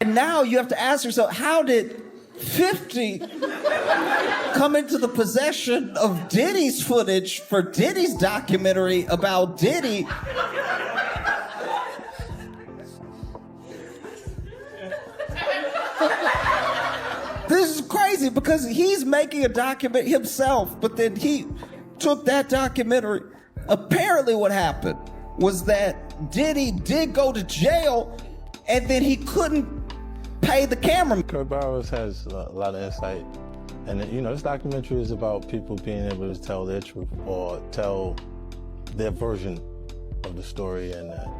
And now you have to ask yourself, how did 50 come into the possession of Diddy's footage for Diddy's documentary about Diddy? This is crazy because he's making a document himself, but then he took that documentary. Apparently what happened was that Diddy did go to jail and then he couldn't pay the camera. Kurt Barrows has a lot of insight. And this documentary is about people being able to tell their truth or tell their version of the story.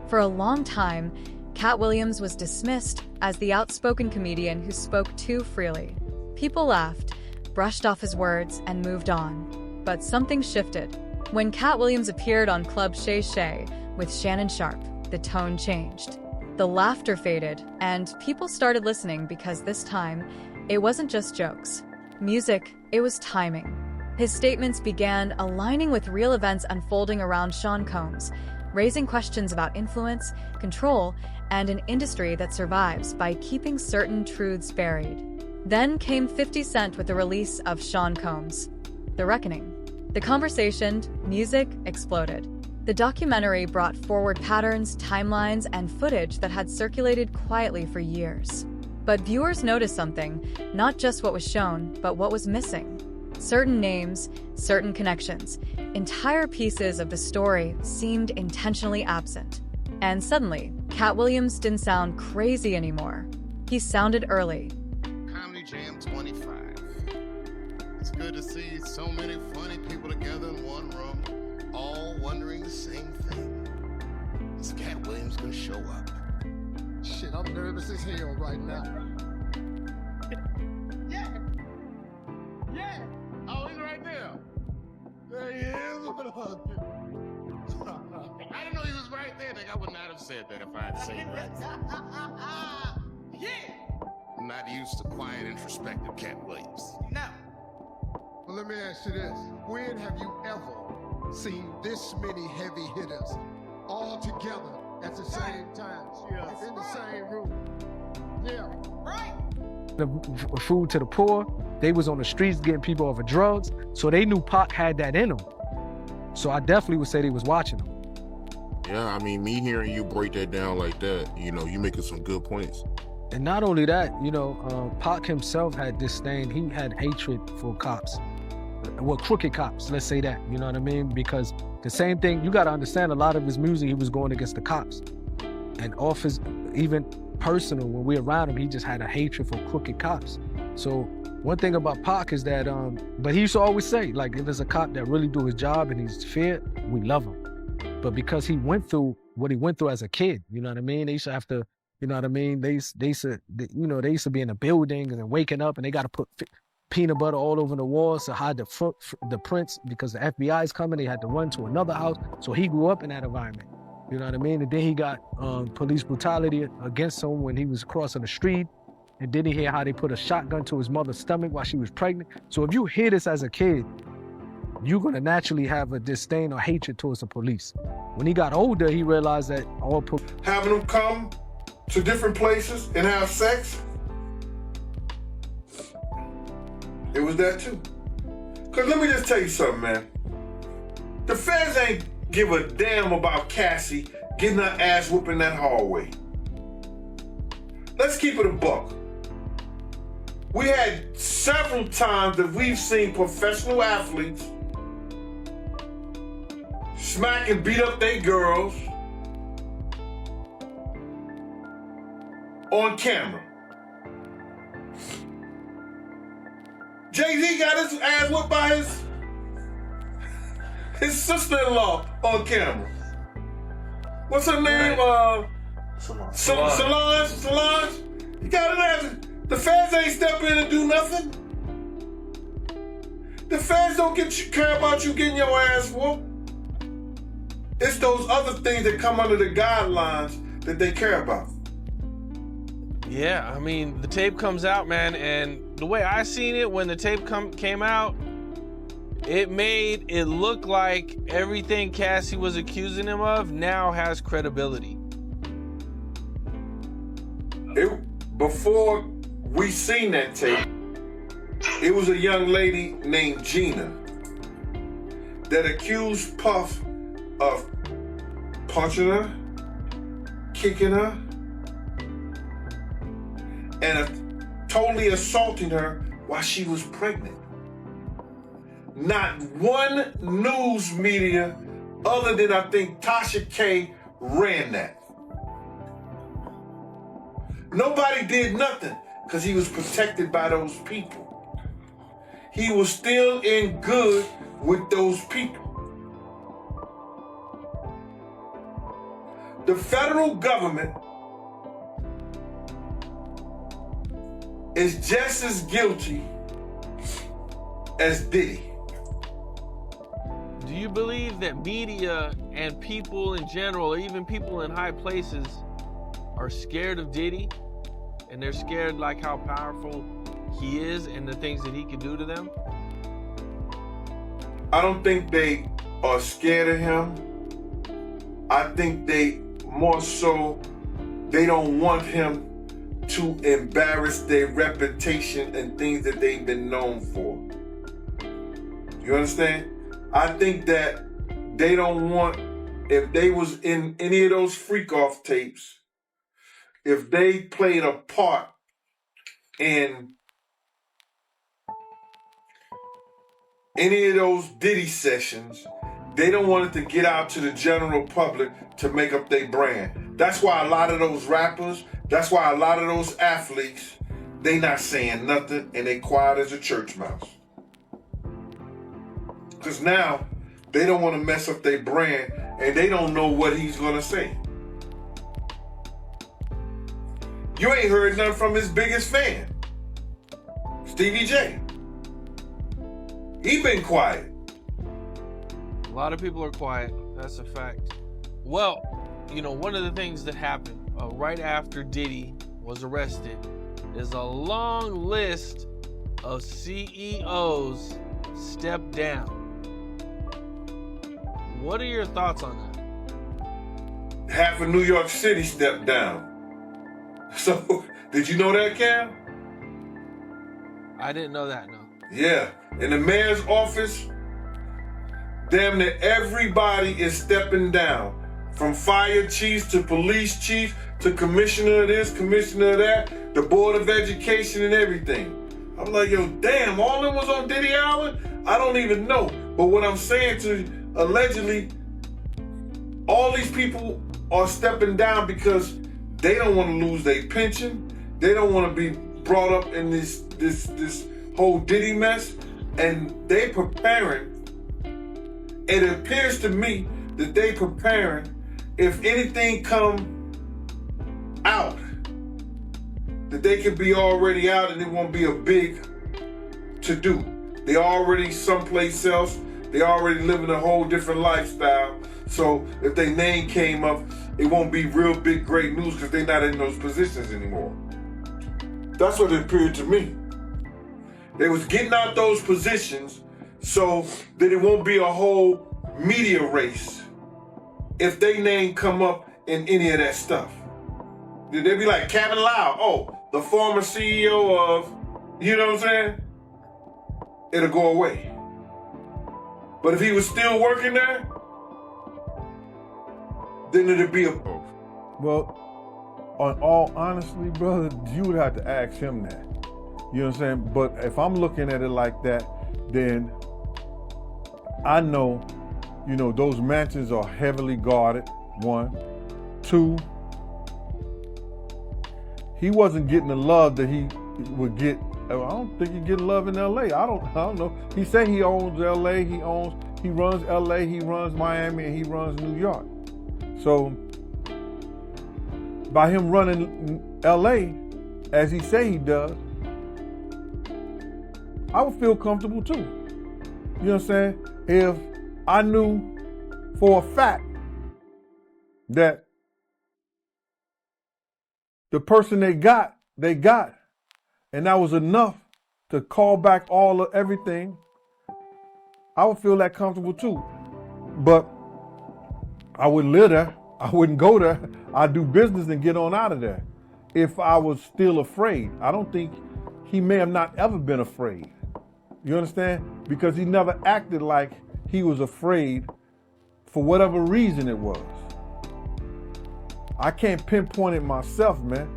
For a long time, Katt Williams was dismissed as the outspoken comedian who spoke too freely. People laughed, brushed off his words, and moved on. But something shifted. When Katt Williams appeared on Club Shay Shay with Shannon Sharpe, the tone changed. The laughter faded, and people started listening because this time, it wasn't just jokes. Music, it was timing. His statements began aligning with real events unfolding around Sean Combs, raising questions about influence, control, and an industry that survives by keeping certain truths buried. Then came 50 Cent with the release of Sean Combs, The Reckoning. The conversation, music, exploded. The documentary brought forward patterns, timelines, and footage that had circulated quietly for years. But viewers noticed something, not just what was shown, but what was missing. Certain names, certain connections, entire pieces of the story seemed intentionally absent. And suddenly, Katt Williams didn't sound crazy anymore. He sounded early. Comedy Jam 25. It's good to see so many funny people together in one room, all wondering the same thing. Is Katt Williams gonna show up? Shit, I'm nervous as hell right now. Yeah. Oh, he's right there. There he is. I didn't know he was right there. Nigga, I would not have said that if I had seen that. Yeah. I'm not used to quiet, introspective Katt Williams. No. Well, let me ask you this. When have you ever seen this many heavy hitters all together at the same time? Yeah. In the same room. Yeah. Right. The food to the poor, they was on the streets getting people off of drugs, so they knew Pac had that in them. So I definitely would say they was watching them. Yeah, I mean, me hearing you break that down like that, you making some good points. And not only that, Pac himself had disdain, he had hatred for cops. Well, crooked cops, let's say that, you know what I mean? Because the same thing, you gotta understand, a lot of his music, he was going against the cops. And off his, even personal, when we around him, he just had a hatred for crooked cops. So one thing about Pac is that, but he used to always say, like, if there's a cop that really do his job and he's feared, we love him. But because he went through what he went through as a kid, you know what I mean? They used to have to, you know what I mean? They used to be in a building and then waking up and they got to put peanut butter all over the walls to hide the prints because the FBI is coming. They had to run to another house. So he grew up in that environment. You know what I mean? And then he got police brutality against him when he was crossing the street. And then he hear how they put a shotgun to his mother's stomach while she was pregnant. So if you hear this as a kid, you're gonna naturally have a disdain or hatred towards the police. When he got older, he realized that all having them come to different places and have sex, it was that too. Cause let me just tell you something, man. The feds ain't give a damn about Cassie getting her ass whooped in that hallway. Let's keep it a buck. We had several times that we've seen professional athletes smack and beat up their girls on camera. Jay-Z got his ass whooped by his sister-in-law on camera. What's her name? Solange. You got it ass. The feds ain't step in and do nothing. The feds don't care about you getting your ass whooped. It's those other things that come under the guidelines that they care about. Yeah, I mean, the tape comes out, man, and the way I seen it when the tape came out, it made it look like everything Cassie was accusing him of now has credibility. before we seen that tape, it was a young lady named Gina that accused Puff of punching her, kicking her, and totally assaulting her while she was pregnant. Not one news media other than I think Tasha K ran that. Nobody did nothing because he was protected by those people. He was still in good with those people. The federal government is just as guilty as Diddy. Do you believe that media and people in general, or even people in high places, are scared of Diddy? And they're scared like how powerful he is and the things that he can do to them? I don't think they are scared of him. I think they more so, they don't want him to embarrass their reputation and things that they've been known for. You understand? I think that they don't want, if they was in any of those freak off tapes, if they played a part in any of those Diddy sessions, they don't want it to get out to the general public to make up their brand. That's why a lot of those rappers, that's why a lot of those athletes, they not saying nothing and they quiet as a church mouse. Because now they don't want to mess up their brand and they don't know what he's going to say. You ain't heard nothing from his biggest fan, Stevie J. He been quiet. A lot of people are quiet. That's a fact. Well, you know, one of the things that happened right after Diddy was arrested is a long list of CEOs stepped down. What are your thoughts on that? Half of New York City stepped down. So, did you know that, Cam? I didn't know that, no. Yeah. In the mayor's office, damn near everybody is stepping down. From fire chiefs to police chiefs to commissioner of this, commissioner of that, the board of education and everything. I'm like, yo, damn, all of them was on Diddy Island? I don't even know. But what I'm saying to you, allegedly, all these people are stepping down because they don't want to lose their pension. They don't want to be brought up in this whole Diddy mess. And they preparing. It appears to me that they preparing, if anything come out, that they could be already out and it won't be a big to-do. They already someplace else. They already living a whole different lifestyle. So if their name came up, it won't be real big, great news because they're not in those positions anymore. That's what it appeared to me. They was getting out those positions so that it won't be a whole media race if they name come up in any of that stuff. They'd be like Kevin Lau, oh, the former CEO of, you know what I'm saying? It'll go away. But if he was still working there, then it'd be a... Well, on all honesty, brother, you would have to ask him that. You know what I'm saying? But if I'm looking at it like that, then I know, you know, those mansions are heavily guarded, one. Two, he wasn't getting the love that he would get. I don't think he getting love in LA. I don't know. He say he owns LA, he runs LA, he runs Miami, and he runs New York. So by him running LA, as he say he does, I would feel comfortable too. You know what I'm saying? If I knew for a fact that the person they got, and that was enough to call back all of everything, I would feel that comfortable too. But I wouldn't live there. I wouldn't go there. I'd do business and get on out of there. if I was still afraid. I don't think he may have not ever been afraid. You understand? Because he never acted like he was afraid for whatever reason it was. I can't pinpoint it myself, man.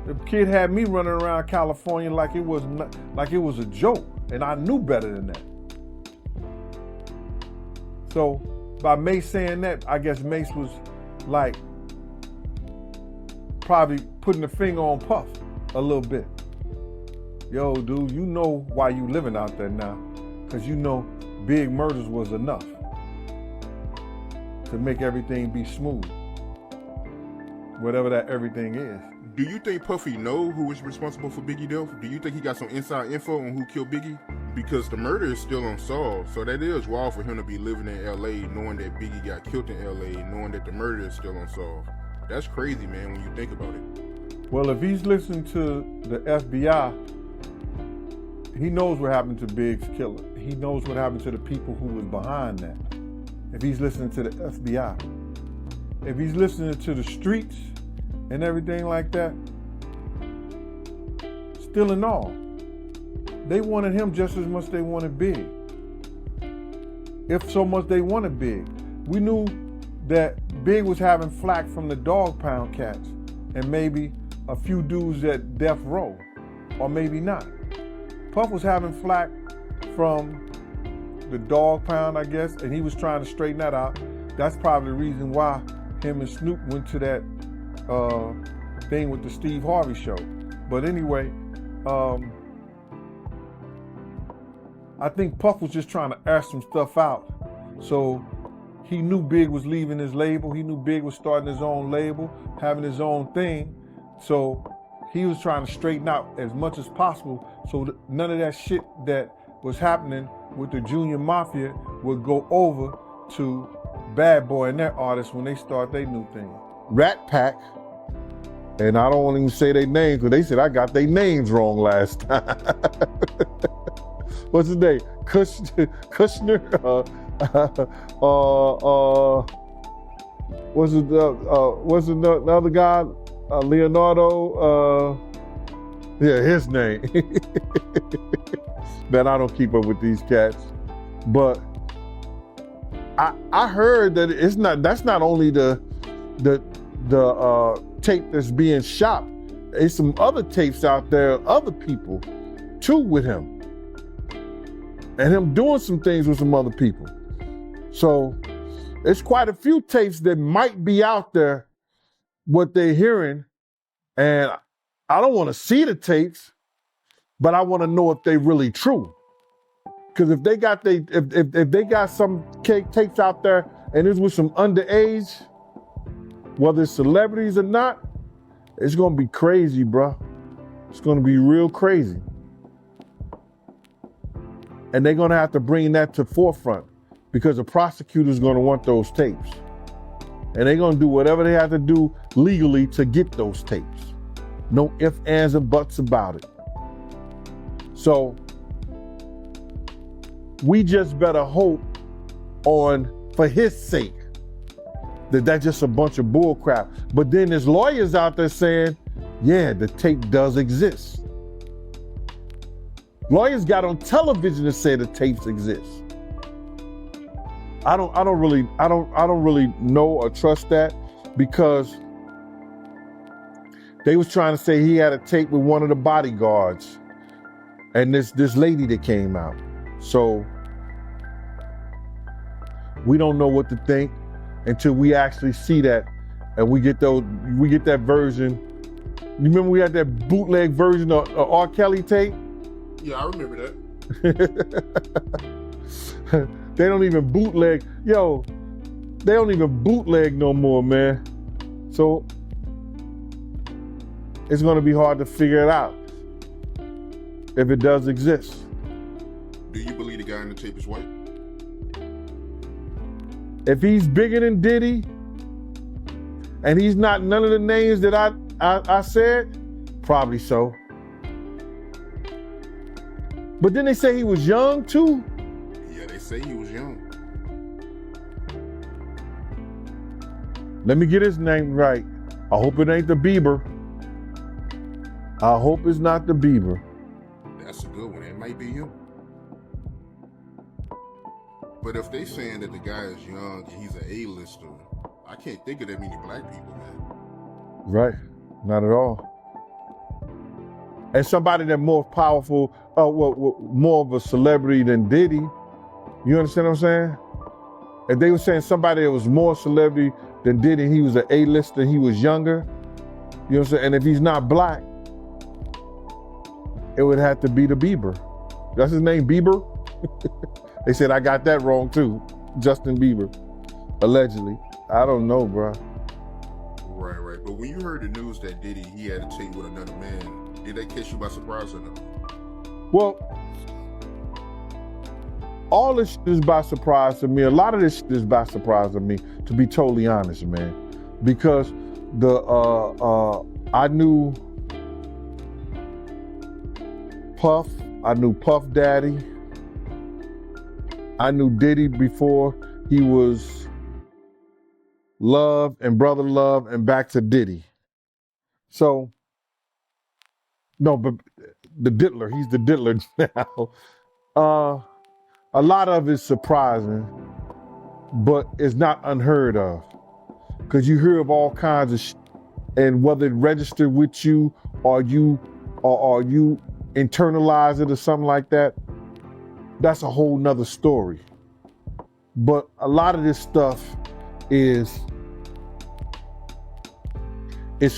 The kid had me running around California like it was a joke, and I knew better than that. So by Mace saying that, I guess Mace was like probably putting the finger on Puff a little bit. Yo, dude, you know why you living out there now, because you know big murders was enough to make everything be smooth, whatever that everything is. Do you think Puffy know who was responsible for Biggie death? Do you think he got some inside info on who killed Biggie? Because the murder is still unsolved, so that is wild for him to be living in LA knowing that Biggie got killed in LA, knowing that the murder is still unsolved. That's crazy, man, when you think about it. Well, if he's listening to the FBI, he knows what happened to Big's killer. He knows what happened to the people who was behind that. If he's listening to the FBI. If he's listening to the streets and everything like that, still in all, they wanted him just as much as they wanted Big. If so much they wanted Big. We knew that Big was having flack from the dog pound cats and maybe a few dudes at Death Row, or maybe not. Puff was having flack from the dog pound, I guess, and he was trying to straighten that out. That's probably the reason why him and Snoop went to that thing with the Steve Harvey show. But anyway, I think Puff was just trying to air some stuff out. So he knew Big was leaving his label. He knew Big was starting his own label, having his own thing. So he was trying to straighten out as much as possible so none of that shit that was happening with the Junior Mafia would go over to Bad Boy and their artists when they start their new thing. Rat Pack, and I don't want to even say their names because they said I got their names wrong last time. What's his name? Kushner? What's the other guy? Leonardo? Yeah, his name. Man, I don't keep up with these cats. But I heard that that's not only the tape that's being shot. There's some other tapes out there, other people too with him. And him doing some things with some other people. So it's quite a few tapes that might be out there, what they're hearing. And I don't want to see the tapes, but I want to know if they really true. Because if they got if they got some tapes out there and it's with some underage, whether it's celebrities or not, it's gonna be crazy, bro. It's gonna be real crazy. And they're gonna have to bring that to forefront because the prosecutor's gonna want those tapes. And they're gonna do whatever they have to do legally to get those tapes. No ifs, ands, and buts about it. So we just better hope for his sake, that that's just a bunch of bull crap. But then there's lawyers out there saying, yeah, the tape does exist. Lawyers got on television to say the tapes exist. I don't really know or trust that, because they was trying to say he had a tape with one of the bodyguards and this lady that came out. So we don't know what to think until we actually see that and we get that version. You remember we had that bootleg version of R. Kelly tape? Yeah, I remember that. They don't even bootleg. Yo, they don't even bootleg no more, man. So it's gonna be hard to figure it out if it does exist. Do you believe the guy in the tape is white? If he's bigger than Diddy and he's not none of the names that I said, probably so. But then they say he was young too. Yeah, they say he was young. Let me get his name right. I hope it ain't the Bieber. I hope it's not the Bieber. That's a good one. It might be him. But if they saying that the guy is young and he's an A-lister, I can't think of that many black people, man. Right, not at all. And somebody that's more powerful, more of a celebrity than Diddy. You understand what I'm saying? If they were saying somebody that was more celebrity than Diddy, he was an A-lister, he was younger. You know what I'm saying? And if he's not black, it would have to be the Bieber. That's his name, Bieber? They said I got that wrong too. Justin Bieber, allegedly. I don't know, bro. Right. But when you heard the news that Diddy, he had to cheat with another man, did that catch you by surprise or no? Well, all this shit is by surprise to me. A lot of this shit is by surprise to me, to be totally honest, man. Because I knew Puff, I knew Puff Daddy, I knew Diddy before he was Love and Brother Love and back to Diddy. So, no, but the diddler, he's the diddler now. A lot of it's surprising, but it's not unheard of. Because you hear of all kinds of shit, and whether it registered with you or you internalize it or something like that, that's a whole nother story. But a lot of this stuff is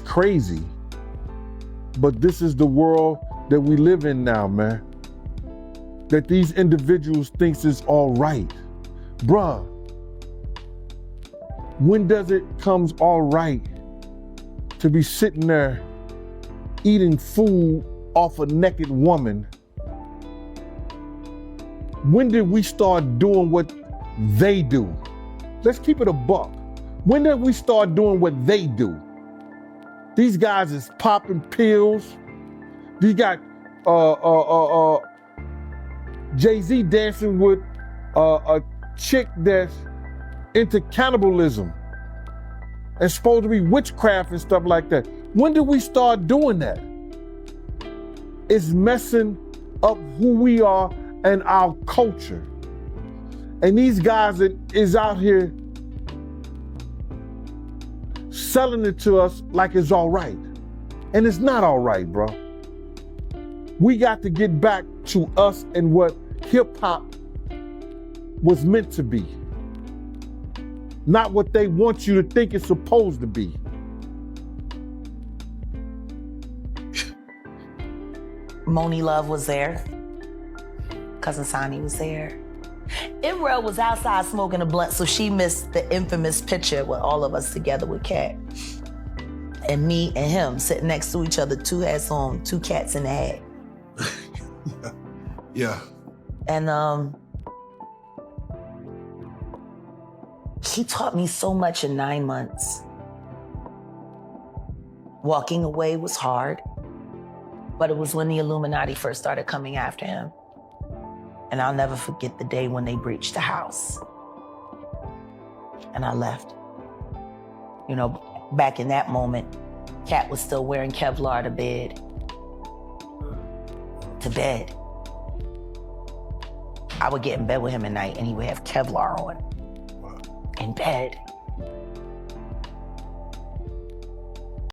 crazy. But this is the world that we live in now, man. That these individuals thinks is all right. Bruh, when does it comes all right to be sitting there eating food off a naked woman? When did we start doing what they do? Let's keep it a buck. When did we start doing what they do? These guys is popping pills. These got Jay-Z dancing with a chick that's into cannibalism and supposed to be witchcraft and stuff like that. When did we start doing that? It's messing up who we are and our culture. And these guys is out here selling it to us like it's all right. And it's not all right, bro. We got to get back to us and what hip hop was meant to be. Not what they want you to think it's supposed to be. Moni Love was there. Cousin Sonny was there. Imrel was outside smoking a blunt, so she missed the infamous picture with all of us together with Katt. And me and him sitting next to each other, two hats on, two cats in the hat. Yeah. And he taught me so much in 9 months. Walking away was hard, but it was when the Illuminati first started coming after him. And I'll never forget the day when they breached the house. And I left. You know, back in that moment, Katt was still wearing Kevlar to bed. I would get in bed with him at night and he would have Kevlar on in bed.